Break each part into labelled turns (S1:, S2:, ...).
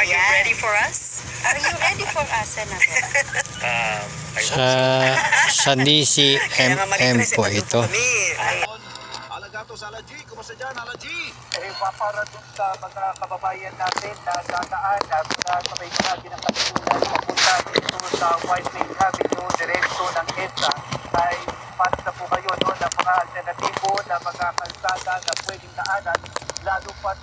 S1: Are you ready for us?
S2: Are you ready for us, Senator?
S3: Sa DCMM po ito.
S4: Alagato sa Alaji, kumusta dyan, Alaji?
S5: Para dun sa mga kababayan natin na dadaan mula sa may bahagi ng Katipunan papunta dito sa White Lake Avenue, diretso ng EDSA, ay paano na po kayo ng mga alternatibo na mga kalsada na pwedeng daanan, lalo pat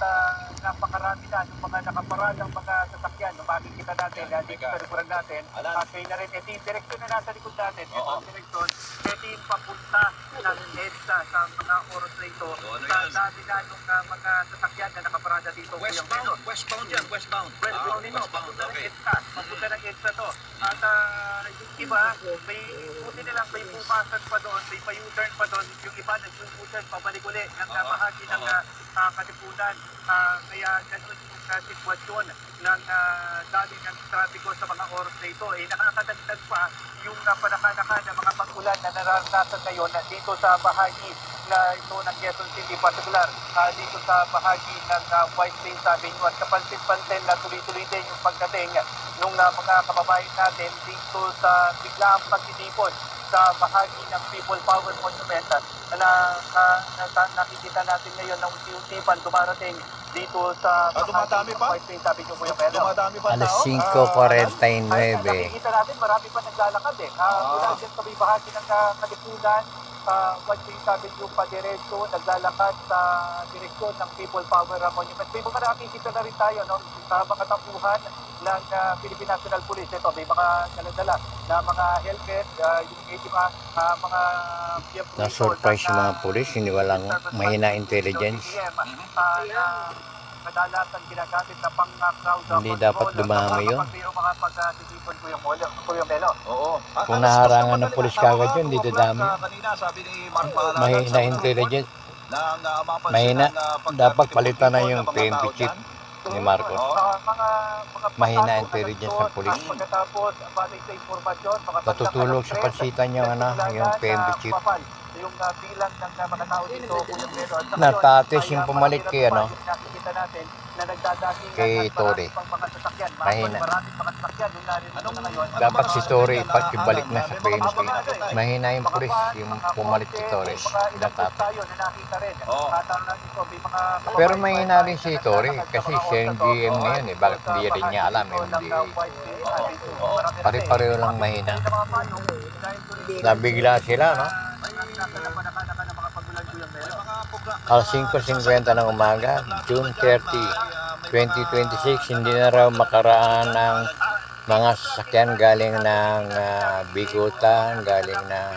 S5: napakarami na ng mga nakaparadang mga sasakyan. Nung makikita natin, dito sa likuran natin, kayo na rin, ito yung direksyon na nasa likod natin, ito ang direksyon, ito yung papunta ng EDSA sa mga oras na ito, sa dami na ng mga sasakyan na nakaparada dito.
S4: Westbound yan, westbound.
S5: Westbound ito, papunta ng EDSA. Papunta ng EDSA to. At yung iba, may buti nilang may bukasan pa doon, may pa-U-turn pa doon. Yung iba, nag-U-turn pabalik ulit ng bahagi ng Katipunan. Kaya ganoon yung sitwasyon ng dami ng trapiko sa mga oras na ito. Nakakadagdag pa yung panaka-naka ng mga pag-ulan na nararanasan ngayon dito sa bahagi na ito ng Quezon City, particular dito sa bahagi ng White Plains Avenue, at kapansin-pansin na tuloy-tuloy din yung pagdating ng mga kababayan natin dito sa biglaang pagtitipon sa bahagi ng People Power Monument na nakikita natin ngayon na unti-unti pa dumarating dito sa
S4: dumadami pa?
S5: White Plains Avenue, Kuya Melo.
S4: Dumadami pa
S3: Alas
S4: tao?
S3: 5:49.
S5: Nakikita natin marami pa naglalakad mula dyan sa may bahagi ng Katipunan, White Plains Avenue pa diretso, naglalakad sa direksyon ng People Power Monument. May mga nakikita na rin tayo sa mga tapuhan ng Philippine National Police. Ito, may mga daladala na mga helmet, yung mga
S3: Na-surprise yung mga pulis, hindi walang mahina intelligence.
S5: Kadalasan ginagamit na pang-crowd
S3: Hindi dapat dumami yun.
S5: mga pag-titipon Kuya Melo.
S4: Oo.
S3: Kung naharangan ng pulis kagad yun, hindi dadami.
S4: Kanina, sabi ni Mark Mahalanan,
S3: Mahina intelligence. Mahina. Dapat palitan na yung PNP chief ni Marcos. Mahina intelligence ng pulis.
S5: Pagkatapos, balik sa informasyon,
S3: Natutulog sa pansitan yung PNP chief.
S5: yung bilang ng mga tao dito, Kuya Melo. At
S3: Natatis yung pumalit kay
S5: nakikita natin na nagdadating
S3: kay Tory. Mahina. Dapat si Tory ipag-ibalik na sa PNP. Mahina yung pulis, yung pumalit si Tory. Natatis. Pero mahina rin si Tory kasi siya yung GM ngayon Bakit hindi rin niya alam yung DA? Pare-pareho lang mahina. Nabigla sila, no? Alas 5:50 ng umaga, June 30, 2026, hindi na raw makaraan ng mga sasakyan galing ng Bigutan, galing ng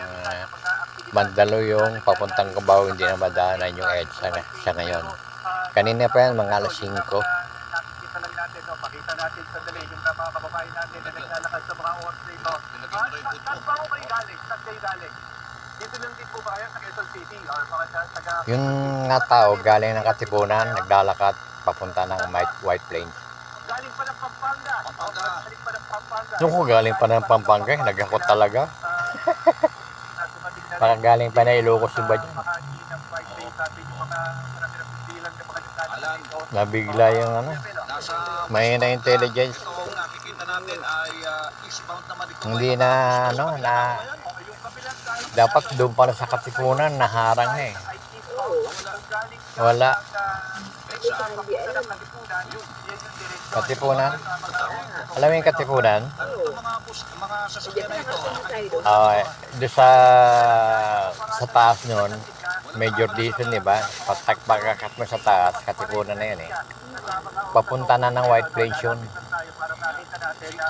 S3: Mandaluyong, papuntang Cubao, hindi na madaanan yung EDSA sa ngayon. Kanina pa yan, mga alas 5.
S5: Pakita natin sa dali yung mga kababayan natin na naglalakad sa mga oras na ito. Saan ba kayo galing? Saan kayo galing? Dito lang din po ba kayo sa Quezon City? Or mga taga...
S3: Yung nga tao galing ng Katipunan, naglalakad papunta ng White Plains.
S5: Galing pa ng Pampanga. Galing pa ng Pampanga.
S3: Yung ko galing pa ng Pampanga, nagakot talaga. Baka galing pa na Ilocos yung ba dyan? Nabigla yung mahina intelligence.
S4: nakikita natin ay eastbound naman ito.
S3: Hindi na dapat doon para sa Katipunan, naharang na Wala. Katipunan? Alam mo yung Katipunan?
S4: Mga sasakyan na ito.
S3: Doon sa taas nun, Major Dizon, di ba? Pagkakat mo sa taas, Katipunan na yun Papunta na ng White Plains yun.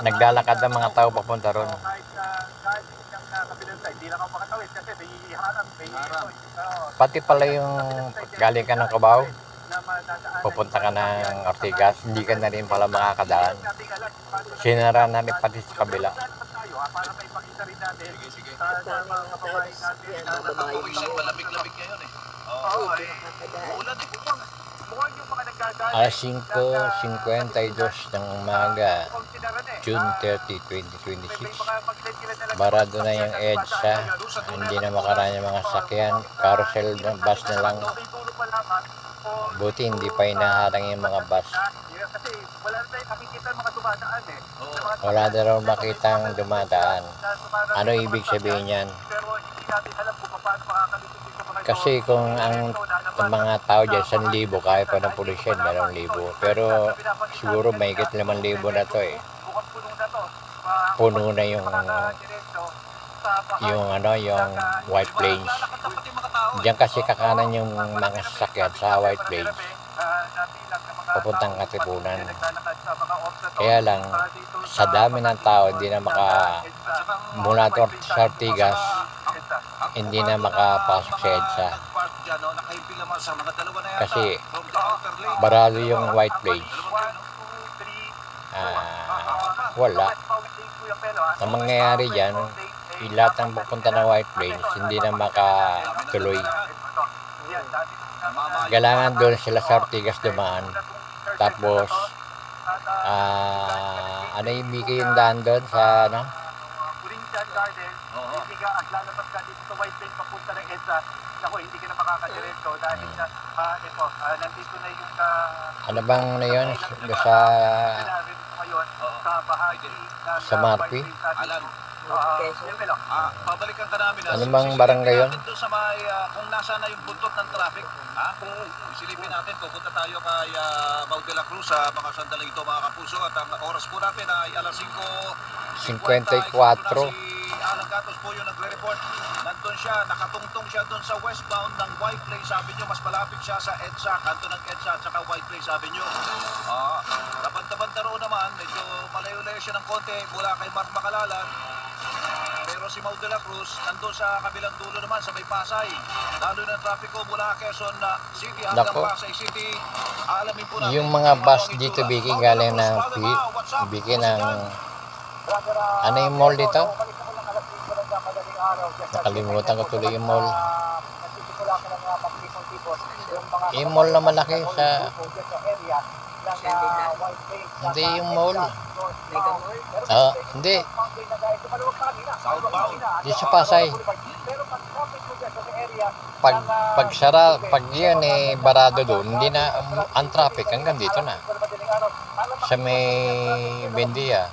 S3: Naglalakad ang mga tao papunta ron. Pati pala yung galing ka ng Cubao, pupunta ka ng Ortigas, hindi ka na rin pala makakadaan. Sinara na rin pati sa kabila.
S4: Malamig-lamig ngayon
S3: Alas 5:52 ng umaga, June 30, 2026. Barado na yung EDSA, hindi na makaraan yung mga sakyan, carousel, bus na lang. Buti hindi pa hinaharang yung mga bus.
S5: Kasi wala na tayong nakikita ng mga dumadaan eh.
S3: Wala na raw makitang dumadaan. Ano ibig sabihin yan?
S5: Pero hindi natin alam kung paano makakalusot dito mga ito.
S3: Kasi kung ang mga tao dyan, 1,000, kaya pa ng pulisya, 2,000. Pero siguro may 5,000 na to eh.
S5: Bukang puno na to.
S3: Puno na yung White Plains.
S4: Lalakad yung mga tao.
S3: Diyan kasi kakanan yung mga sasakyan sa White Plains. Papuntang Katipunan. Kaya lang, sa dami ng tao, hindi na mula sa Ortigas, hindi na makapasok sa EDSA.
S4: Nag-park dyan, no? Nakahimpil naman sa mga dalawa na yata.
S3: Kasi
S4: From the outer lane.
S3: barado yung White Plains. Wala. Ang mangyayari dyan, lahat ng pupunta ng White Plains, hindi na makatuloy. Kailangan doon sila sa Ortigas dumaan. Tapos, ano yung bigay yung daan doon sa ano?
S5: Pulinsan Garden, hindi ka at lalabas ka dito sa White Plains papunta ng EDSA. Naku, hindi ka na makakadiretso dahil nandito na yung
S3: Ano bang na yun? Sa
S5: sinabi mo ngayon sa bahagi
S3: Sa Marpi?
S4: Alan, babalikan ka namin.
S3: Ano bang barangay yun?
S4: Doon sa may, kung nasa na yung buntot ng traffic, silipin natin, pupunta tayo kay Mau de la Cruz sa mga sandaling ito mga kapuso at ang oras po natin ay alas 5:54.
S3: 54.
S4: Si Alan Gatos po yung nagre-report. Nandun siya, nakatungtong siya doon sa westbound ng White Plains Avenue. Mas malapit siya sa EDSA, kanto ng EDSA at saka White Plains Avenue. Labanda-banda roon naman, medyo malayo-layo siya ng konti mula kay Mark Macalalan. Pero si Mau de la Cruz, nandun sa kabilang dulo naman sa may Pasay. Lalo ng trapiko mula Quezon City hanggang
S3: Nako.
S4: Pasay City. Aalamin po natin
S3: Yung mga
S4: kung
S3: bus
S4: ano ang
S3: dito,
S4: itsura.
S3: Vicky,
S4: Mau de la
S3: galing
S4: Cruz,
S3: ng
S4: Father Mao, what's up?
S3: Vicky
S4: Kumusta
S3: ng
S4: dyan?
S3: ano yung mall dito? Nakalimutan ko tuloy yung mall. Yung mall na malaki sa... Hindi yung mall. Hindi.
S4: Southbound.
S3: Di sa Pasay. Pag yun barado doon, hindi na ang traffic hanggang dito na. Sa may Bendia.